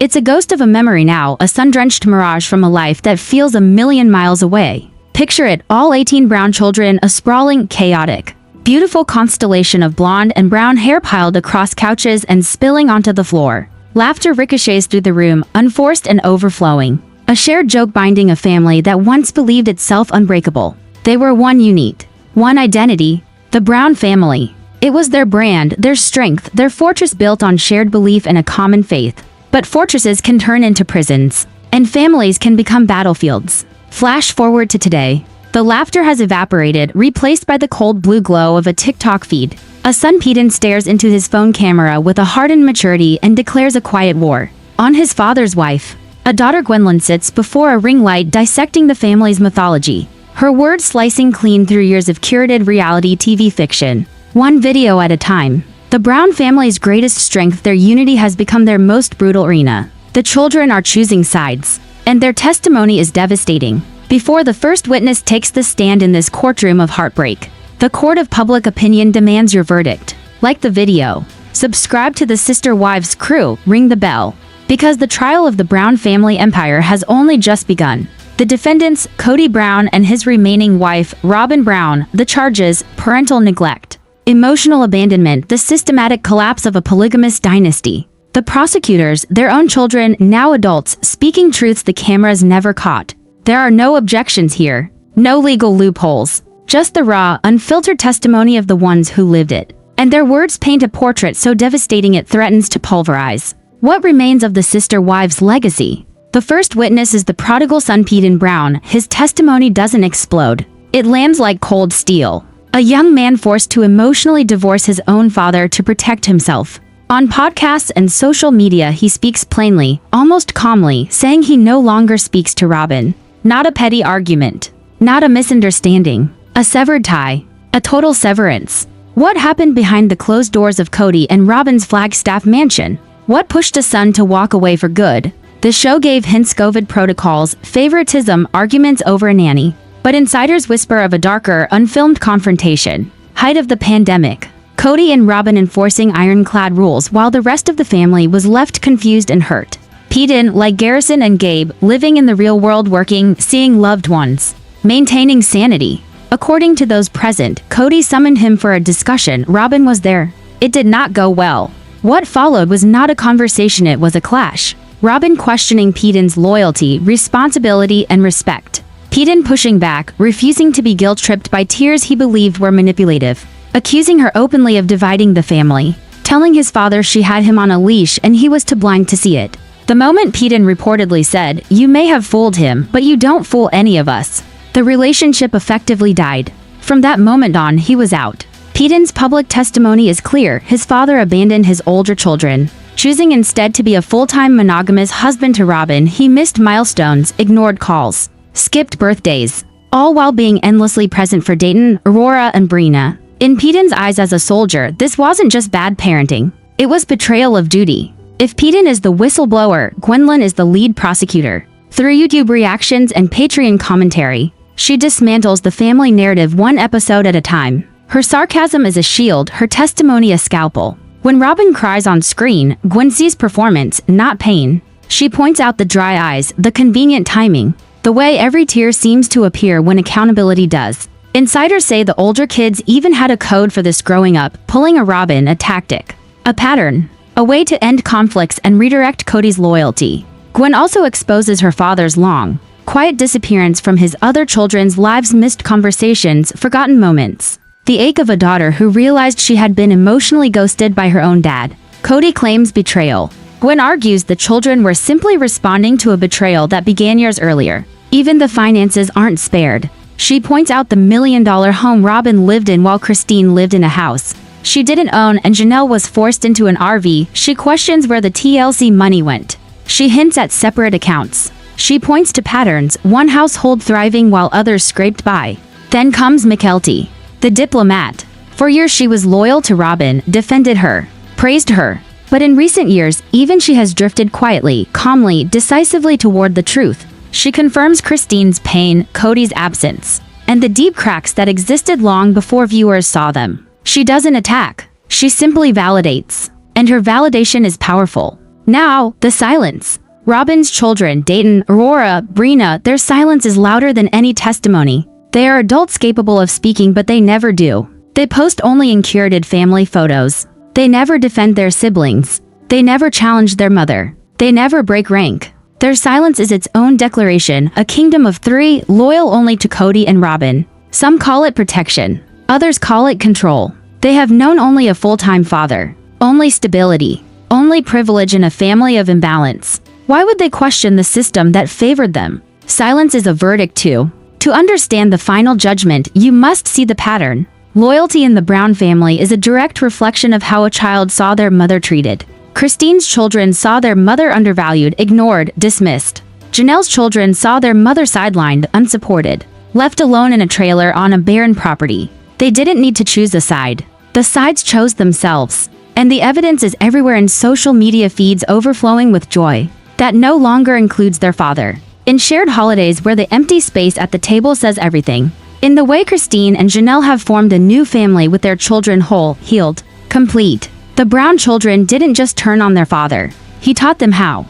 It's a ghost of a memory now, a sun-drenched mirage from a life that feels a million miles away. Picture it, all 18 Brown children, a sprawling, chaotic, beautiful constellation of blonde and brown hair piled across couches and spilling onto the floor. Laughter ricochets through the room, unforced and overflowing. A shared joke binding a family that once believed itself unbreakable. They were one unit, one identity, the Brown family. It was their brand, their strength, their fortress built on shared belief and a common faith. But fortresses can turn into prisons, and families can become battlefields. Flash forward to today. The laughter has evaporated, replaced by the cold blue glow of a TikTok feed. A son Paedon stares into his phone camera with a hardened maturity and declares a quiet war on his father's wife. A daughter Gwendlyn sits before a ring light dissecting the family's mythology. Her words slicing clean through years of curated reality TV fiction. One video at a time. The Brown family's greatest strength, their unity, has become their most brutal arena. The children are choosing sides, and their testimony is devastating. Before the first witness takes the stand in this courtroom of heartbreak, the court of public opinion demands your verdict. Like the video, subscribe to the Sister Wives crew, ring the bell, because the trial of the Brown family empire has only just begun. The defendants, Kody Brown and his remaining wife, Robyn Brown. The charges, parental neglect, emotional abandonment, the systematic collapse of a polygamous dynasty. The prosecutors, their own children, now adults, speaking truths the cameras never caught. There are no objections here, no legal loopholes, just the raw, unfiltered testimony of the ones who lived it. And their words paint a portrait so devastating it threatens to pulverize what remains of the Sister Wives' legacy. The first witness is the prodigal son Paedon Brown. His testimony doesn't explode. It lands like cold steel. A young man forced to emotionally divorce his own father to protect himself. On podcasts and social media, he speaks plainly, almost calmly, saying he no longer speaks to Robyn. Not a petty argument. Not a misunderstanding. A severed tie. A total severance. What happened behind the closed doors of Kody and Robyn's Flagstaff mansion? What pushed a son to walk away for good? The show gave hints: COVID protocols, favoritism, arguments over a nanny. But insiders whisper of a darker, unfilmed confrontation. Height of the pandemic. Kody and Robyn enforcing ironclad rules while the rest of the family was left confused and hurt. Paedon, like Garrison and Gabe, living in the real world, working, seeing loved ones, maintaining sanity. According to those present, Kody summoned him for a discussion. Robyn was there. It did not go well. What followed was not a conversation, it was a clash. Robyn questioning Paedon's loyalty, responsibility, and respect. Paedon pushing back, refusing to be guilt-tripped by tears he believed were manipulative. Accusing her openly of dividing the family. Telling his father she had him on a leash and he was too blind to see it. The moment Paedon reportedly said, "You may have fooled him, but you don't fool any of us," the relationship effectively died. From that moment on, he was out. Paedon's public testimony is clear. His father abandoned his older children, choosing instead to be a full-time monogamous husband to Robyn. He missed milestones, ignored calls, skipped birthdays, all while being endlessly present for Dayton, Aurora, and Brina. In Paedon's eyes as a soldier, this wasn't just bad parenting. It was betrayal of duty. If Paedon is the whistleblower, Gwendlyn is the lead prosecutor. Through YouTube reactions and Patreon commentary, she dismantles the family narrative one episode at a time. Her sarcasm is a shield, her testimony a scalpel. When Robyn cries on screen, Gwen sees performance, not pain. She points out the dry eyes, the convenient timing, the way every tear seems to appear when accountability does. Insiders say the older kids even had a code for this growing up, pulling a Robyn, a tactic, a pattern, a way to end conflicts and redirect Kody's loyalty. Gwen also exposes her father's long, quiet disappearance from his other children's lives, missed conversations, forgotten moments. The ache of a daughter who realized she had been emotionally ghosted by her own dad. Kody claims betrayal. Gwen argues the children were simply responding to a betrayal that began years earlier. Even the finances aren't spared. She points out the $1 million home Robyn lived in while Christine lived in a house she didn't own and Janelle was forced into an RV. She questions where the TLC money went. She hints at separate accounts. She points to patterns, one household thriving while others scraped by. Then comes Mykelti, the diplomat. For years she was loyal to Robyn, defended her, praised her. But in recent years, even she has drifted quietly, calmly, decisively toward the truth. She confirms Christine's pain, Kody's absence, and the deep cracks that existed long before viewers saw them. She doesn't attack. She simply validates. And her validation is powerful. Now, the silence. Robin's children, Dayton, Aurora, Brina, their silence is louder than any testimony. They are adults capable of speaking, but they never do. They post only in curated family photos. They never defend their siblings. They never challenge their mother. They never break rank. Their silence is its own declaration, a kingdom of three, loyal only to Kody and Robin. Some call it protection. Others call it control. They have known only a full-time father. Only stability. Only privilege in a family of imbalance. Why would they question the system that favored them? Silence is a verdict too. To understand the final judgment, you must see the pattern. Loyalty in the Brown family is a direct reflection of how a child saw their mother treated. Christine's children saw their mother undervalued, ignored, dismissed. Janelle's children saw their mother sidelined, unsupported, left alone in a trailer on a barren property. They didn't need to choose a side. The sides chose themselves. And the evidence is everywhere in social media feeds overflowing with joy. That no longer includes their father. In shared holidays where the empty space at the table says everything. In the way Christine and Janelle have formed a new family with their children whole, healed, complete. The Brown children didn't just turn on their father. He taught them how.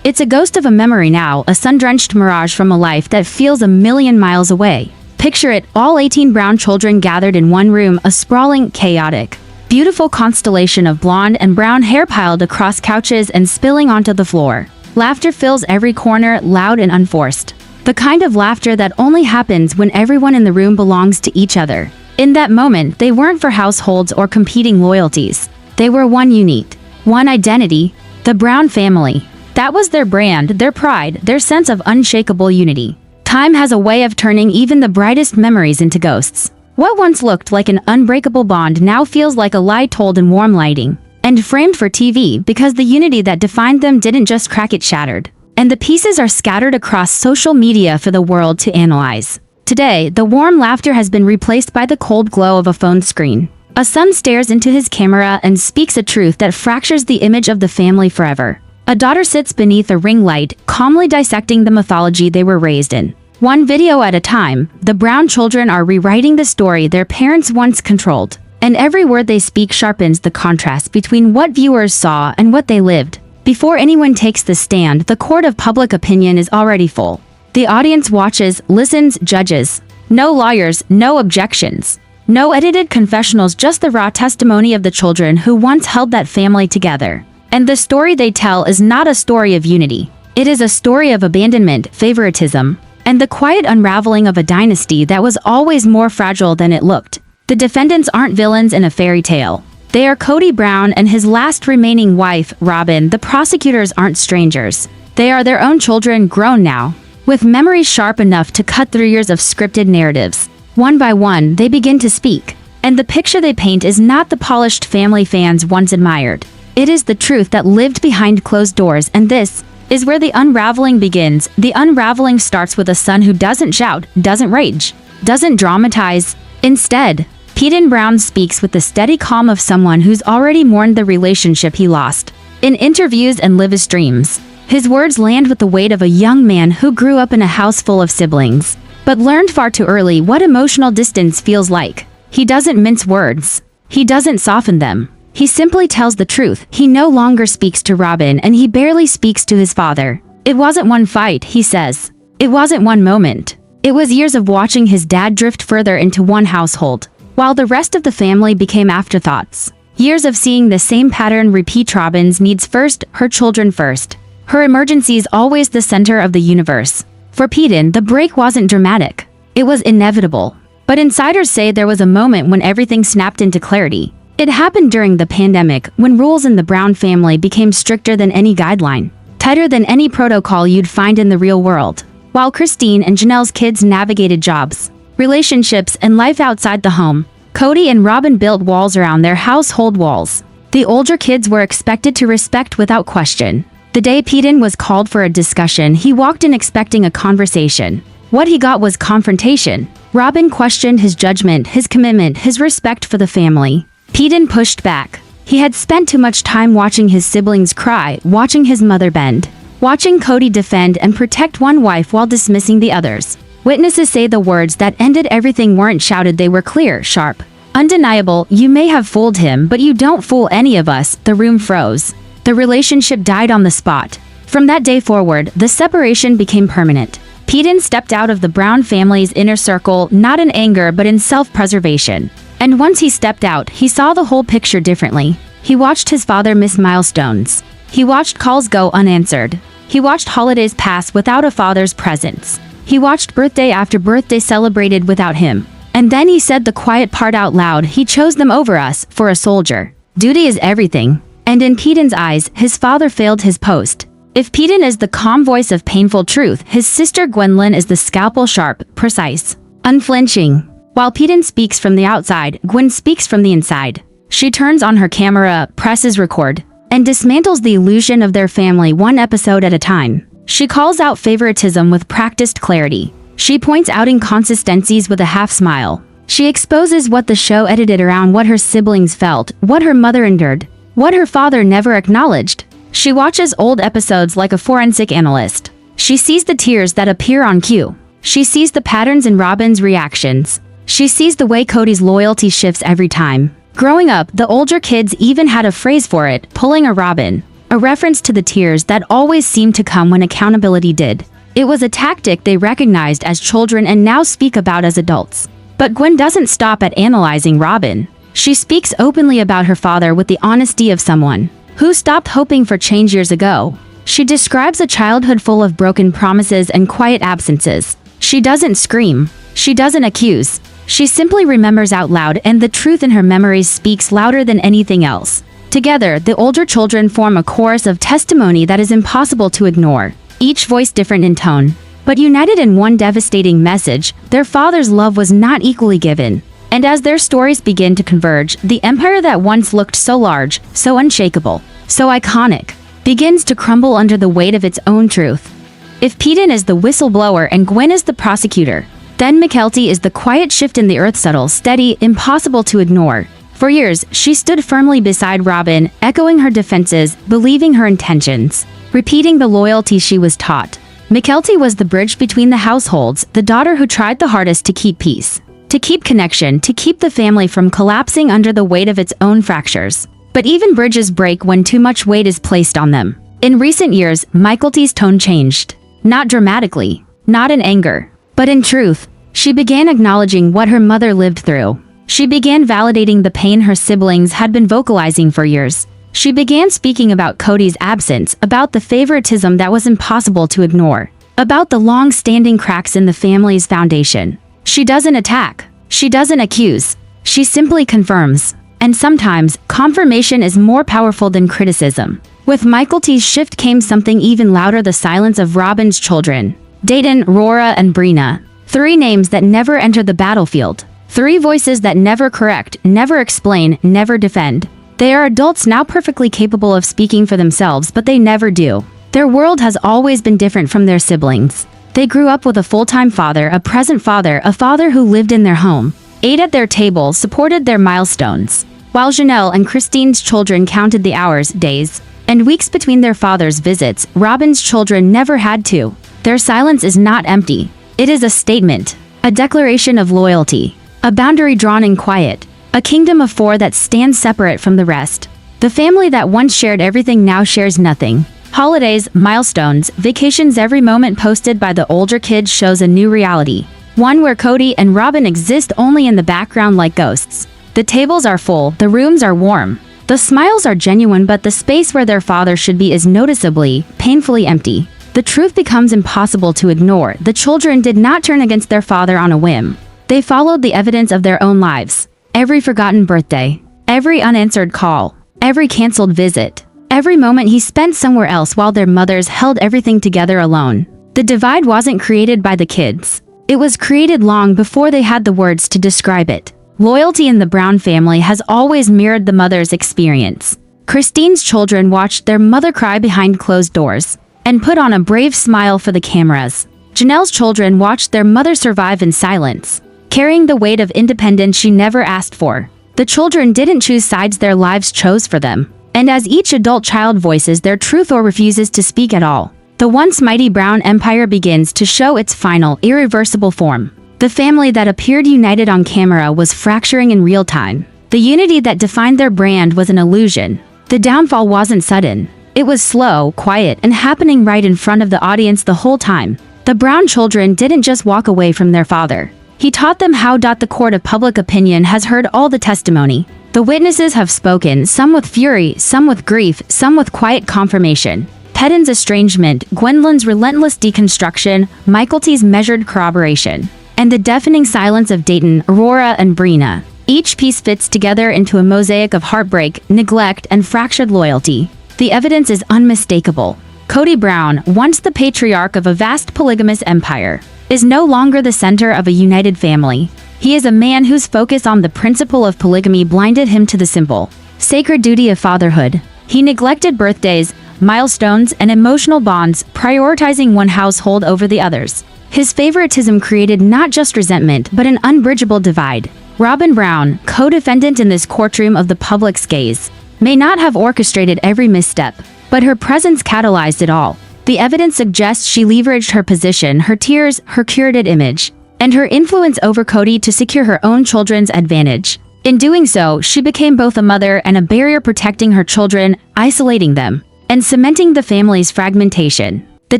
It's a ghost of a memory now, a sun-drenched mirage from a life that feels a million miles away. Picture it, all 18 Brown children gathered in one room, a sprawling, chaotic, beautiful constellation of blonde and brown hair piled across couches and spilling onto the floor. Laughter fills every corner, loud and unforced. The kind of laughter that only happens when everyone in the room belongs to each other. In that moment, they weren't for households or competing loyalties. They were one unit, one identity, the Brown family. That was their brand, their pride, their sense of unshakable unity. Time has a way of turning even the brightest memories into ghosts. What once looked like an unbreakable bond now feels like a lie told in warm lighting. And framed for TV because the unity that defined them didn't just crack, it shattered. And the pieces are scattered across social media for the world to analyze. Today, the warm laughter has been replaced by the cold glow of a phone screen. A son stares into his camera and speaks a truth that fractures the image of the family forever. A daughter sits beneath a ring light, calmly dissecting the mythology they were raised in. One video at a time, the Brown children are rewriting the story their parents once controlled. And every word they speak sharpens the contrast between what viewers saw and what they lived. Before anyone takes the stand, the court of public opinion is already full. The audience watches, listens, judges. No lawyers, no objections. No edited confessionals, just the raw testimony of the children who once held that family together. And the story they tell is not a story of unity. It is a story of abandonment, favoritism, and the quiet unraveling of a dynasty that was always more fragile than it looked. The defendants aren't villains in a fairy tale. They are Kody Brown and his last remaining wife, Robin. The prosecutors aren't strangers. They are their own children, grown now, with memories sharp enough to cut through years of scripted narratives. One by one, they begin to speak. And the picture they paint is not the polished family fans once admired. It is the truth that lived behind closed doors, and this is where the unraveling begins. The unraveling starts with a son who doesn't shout, doesn't rage, doesn't dramatize. Instead, Paedon Brown speaks with the steady calm of someone who's already mourned the relationship he lost. In interviews and live streams, his words land with the weight of a young man who grew up in a house full of siblings, but learned far too early what emotional distance feels like. He doesn't mince words. He doesn't soften them. He simply tells the truth. He no longer speaks to Robin, and he barely speaks to his father. It wasn't one fight, he says. It wasn't one moment. It was years of watching his dad drift further into one household, while the rest of the family became afterthoughts. Years of seeing the same pattern repeat. Robin's needs first, her children first. Her emergencies always the center of the universe. For Paedon, the break wasn't dramatic. It was inevitable. But insiders say there was a moment when everything snapped into clarity. It happened during the pandemic, when rules in the Brown family became stricter than any guideline, tighter than any protocol you'd find in the real world. While Christine and Janelle's kids navigated jobs, relationships, and life outside the home, Kody and Robin built walls around their household walls. The older kids were expected to respect without question. The day Paedon was called for a discussion, he walked in expecting a conversation. What he got was confrontation. Robin questioned his judgment, his commitment, his respect for the family. Paedon pushed back. He had spent too much time watching his siblings cry, watching his mother bend, watching Kody defend and protect one wife while dismissing the others. Witnesses say the words that ended everything weren't shouted, they were clear, sharp, undeniable. "You may have fooled him, but you don't fool any of us." The room froze. The relationship died on the spot. From that day forward, the separation became permanent. Paedon stepped out of the Brown family's inner circle, not in anger but in self-preservation. And once he stepped out, he saw the whole picture differently. He watched his father miss milestones. He watched calls go unanswered. He watched holidays pass without a father's presence. He watched birthday after birthday celebrated without him. And then he said the quiet part out loud: he chose them over us. For a soldier, duty is everything. And in Paedon's eyes, his father failed his post. If Paedon is the calm voice of painful truth, his sister Gwendlyn is the scalpel sharp, precise, unflinching. While Paedon speaks from the outside, Gwen speaks from the inside. She turns on her camera, presses record, and dismantles the illusion of their family one episode at a time. She calls out favoritism with practiced clarity. She points out inconsistencies with a half smile. She exposes what the show edited around what her siblings felt, what her mother endured, what her father never acknowledged. She watches old episodes like a forensic analyst. She sees the tears that appear on cue. She sees the patterns in Robin's reactions. She sees the way Kody's loyalty shifts every time. Growing up, the older kids even had a phrase for it: pulling a Robin, a reference to the tears that always seemed to come when accountability did. It was a tactic they recognized as children and now speak about as adults. But Gwen doesn't stop at analyzing Robin. She speaks openly about her father with the honesty of someone who stopped hoping for change years ago. She describes a childhood full of broken promises and quiet absences. She doesn't scream. She doesn't accuse. She simply remembers out loud, and the truth in her memories speaks louder than anything else. Together, the older children form a chorus of testimony that is impossible to ignore, each voice different in tone, but united in one devastating message: their father's love was not equally given. And as their stories begin to converge, the empire that once looked so large, so unshakable, so iconic, begins to crumble under the weight of its own truth. If Paedon is the whistleblower and Gwen is the prosecutor, then Mykelti is the quiet shift in the earth, subtle, steady, impossible to ignore. For years, she stood firmly beside Robin, echoing her defenses, believing her intentions, repeating the loyalty she was taught. Mykelti was the bridge between the households, the daughter who tried the hardest to keep peace, to keep connection, to keep the family from collapsing under the weight of its own fractures. But even bridges break when too much weight is placed on them. In recent years, Mykelti's tone changed. Not dramatically, not in anger, but in truth. She began acknowledging what her mother lived through. She began validating the pain her siblings had been vocalizing for years. She began speaking about Kody's absence, about the favoritism that was impossible to ignore, about the long-standing cracks in the family's foundation. She doesn't attack. She doesn't accuse. She simply confirms. And sometimes, confirmation is more powerful than criticism. With Mykelti's shift came something even louder: the silence of Robin's children. Dayton, Rora, and Brina. 3 names that never enter the battlefield. 3 voices that never correct, never explain, never defend. They are adults now, perfectly capable of speaking for themselves, but they never do. Their world has always been different from their siblings. They grew up with a full-time father, a present father, a father who lived in their home, ate at their table, supported their milestones. While Janelle and Christine's children counted the hours, days, and weeks between their father's visits, Robin's children never had to. Their silence is not empty. It is a statement, a declaration of loyalty, a boundary drawn in quiet, a kingdom of 4 that stands separate from the rest. The family that once shared everything now shares nothing. Holidays, milestones, vacations, every moment posted by the older kids shows a new reality. One where Kody and Robin exist only in the background like ghosts. The tables are full, the rooms are warm, the smiles are genuine, but the space where their father should be is noticeably, painfully empty. The truth becomes impossible to ignore. The children did not turn against their father on a whim. They followed the evidence of their own lives. Every forgotten birthday, every unanswered call, every canceled visit, every moment he spent somewhere else while their mothers held everything together alone. The divide wasn't created by the kids. It was created long before they had the words to describe it. Loyalty in the Brown family has always mirrored the mother's experience. Christine's children watched their mother cry behind closed doors and put on a brave smile for the cameras. Janelle's children watched their mother survive in silence, carrying the weight of independence she never asked for. The children didn't choose sides, their lives chose for them. And as each adult child voices their truth or refuses to speak at all, the once mighty Brown Empire begins to show its final, irreversible form. The family that appeared united on camera was fracturing in real time. The unity that defined their brand was an illusion. The downfall wasn't sudden. It was slow, quiet, and happening right in front of the audience the whole time. The Brown children didn't just walk away from their father. He taught them how. The court of public opinion has heard all the testimony. The witnesses have spoken, some with fury, some with grief, some with quiet confirmation. Paedon's estrangement, Gwendlyn's relentless deconstruction, Mykelti's measured corroboration, and the deafening silence of Dayton, Aurora, and Brina. Each piece fits together into a mosaic of heartbreak, neglect, and fractured loyalty. The evidence is unmistakable. Kody Brown, once the patriarch of a vast polygamous empire, is no longer the center of a united family. He is a man whose focus on the principle of polygamy blinded him to the simple, sacred duty of fatherhood. He neglected birthdays, milestones, and emotional bonds, prioritizing one household over the others. His favoritism created not just resentment, but an unbridgeable divide. Gwendlyn Brown, co-defendant in this courtroom of the public's gaze, may not have orchestrated every misstep, but her presence catalyzed it all. The evidence suggests she leveraged her position, her tears, her curated image, and her influence over Kody to secure her own children's advantage. In doing so, she became both a mother and a barrier protecting her children, isolating them, and cementing the family's fragmentation. The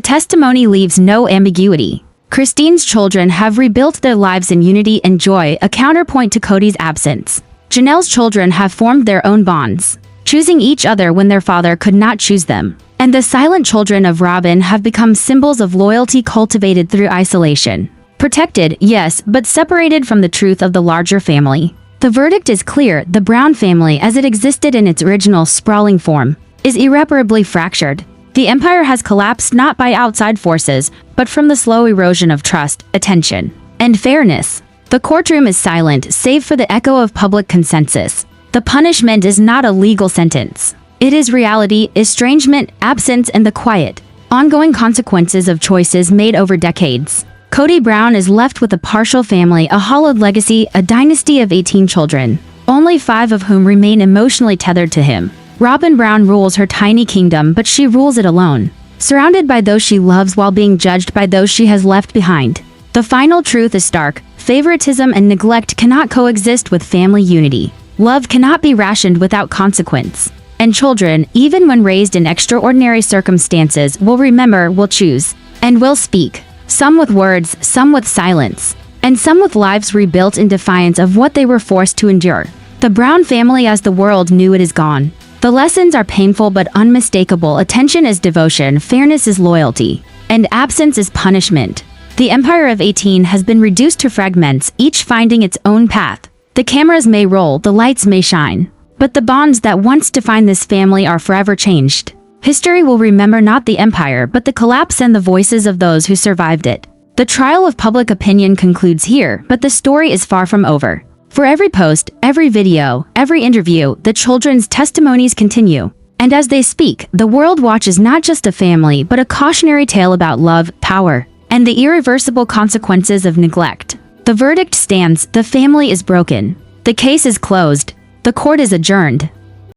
testimony leaves no ambiguity. Christine's children have rebuilt their lives in unity and joy, a counterpoint to Kody's absence. Janelle's children have formed their own bonds, choosing each other when their father could not choose them. And the silent children of Robyn have become symbols of loyalty cultivated through isolation. Protected, yes, but separated from the truth of the larger family. The verdict is clear: the Brown family, as it existed in its original sprawling form, is irreparably fractured. The empire has collapsed not by outside forces, but from the slow erosion of trust, attention, and fairness. The courtroom is silent, save for the echo of public consensus. The punishment is not a legal sentence. It is reality, estrangement, absence, and the quiet, ongoing consequences of choices made over decades. Kody Brown is left with a partial family, a hollowed legacy, a dynasty of 18 children, only 5 of whom remain emotionally tethered to him. Gwendlyn Brown rules her tiny kingdom, but she rules it alone, surrounded by those she loves while being judged by those she has left behind. The final truth is stark: favoritism and neglect cannot coexist with family unity. Love cannot be rationed without consequence. And children, even when raised in extraordinary circumstances, will remember, will choose, and will speak. Some with words, some with silence, and some with lives rebuilt in defiance of what they were forced to endure. The Brown family as the world knew it is gone. The lessons are painful but unmistakable. Attention is devotion, fairness is loyalty, and absence is punishment. The Empire of 18 has been reduced to fragments, each finding its own path. The cameras may roll, the lights may shine, but the bonds that once defined this family are forever changed. History will remember not the empire, but the collapse and the voices of those who survived it. The trial of public opinion concludes here, but the story is far from over. For every post, every video, every interview, the children's testimonies continue. And as they speak, the world watches not just a family, but a cautionary tale about love, power, and the irreversible consequences of neglect. The verdict stands: the family is broken. The case is closed. The court is adjourned.